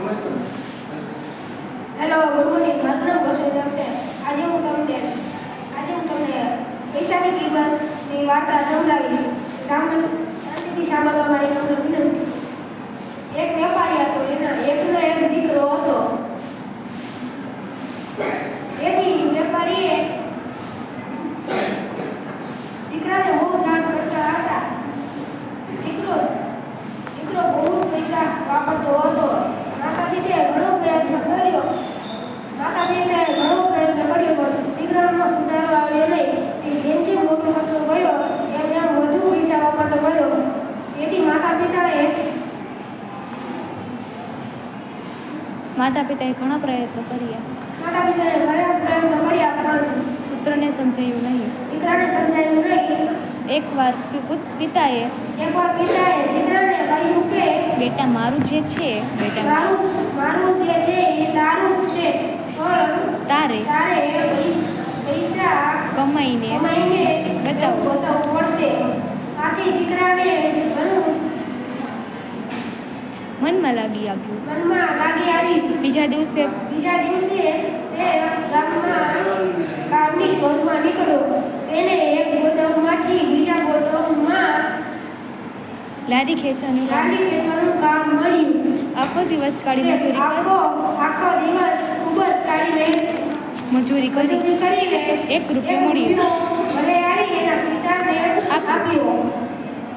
Hello, good morning. મારું નામ કૌશલ છે. આજે હું તમને પૈસાની કિંમતની વાર્તા સંભળાવીશ. શાંતિથી સાંભળવા મારી તમને વિનંતી. એક વેપારી હતો, એના એકનો એક દીકરો હતો. તેથી વેપારીએ દીકરાને બહુ લાડ કરતા હતા. દીકરો બહુ પૈસા વાપરતો હતો. માતા પિતાએ ઘણો પ્રયત્ન કર્યો પણ દીકરાનો સુધારો આવ્યો નહીં. તે જેમ મોટો થતો ગયો તેમ વધુ પૈસા વાપરતો ગયો. તેથી માતા પિતાએ ઘણા પ્રયત્નો કર્યા પણ પુત્રને સમજાયું નહીં. દીકરાને સમજાયું નહીં. એકવાર પિતાએ દીકરાને કહ્યું કે બેટા, મારું જે છે એ તારું જ છે, પણ તારે પૈસા કમાઈને બતાવવું પડશે. આથી દીકરાને ઘણું મનમાં લાગી આવ્યું. બીજા દિવસે તે ગામમાં કામની શોધમાં નીકળ્યો. તેને એક ગોદામમાંથી બીજા ગોદામમાં લારી ખેંચવાનું કામ મળ્યું. આખો દિવસ કાળી મજૂરી કરીને ₹1 મળ્યો. ઘરે આવી એના પિતાને આપ્યો.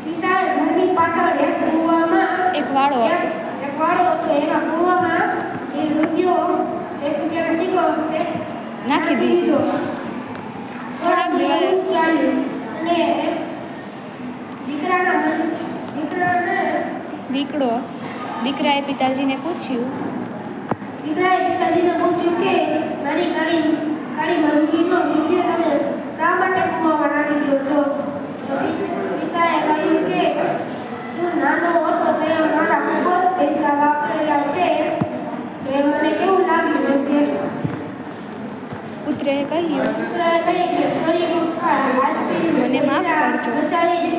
પિતાએ ઘરની પાછળ એક કૂવામાં એક વાળો હતો. એના કૂવામાં ₹1 સિક્કો નાખી દીધો. થોડાક દિવસ ચાલ્યું અને દીકરાએ પિતાજીને પૂછ્યું કે મારી કાળી મજૂરીનો રૂપિયો તમે શા માટે કૂવામાં નાખી દો છો? પિતાએ કહ્યું કે તું નાનો હતો ત્યારે મારા ખૂબ જ પૈસા વાપર્યા છે. એ મને કેવું લાગ્યું હશે? પુત્રએ કહ્યું કે સોરી પપ્પા, આજથી મને માફ કરજો. બચાવીશ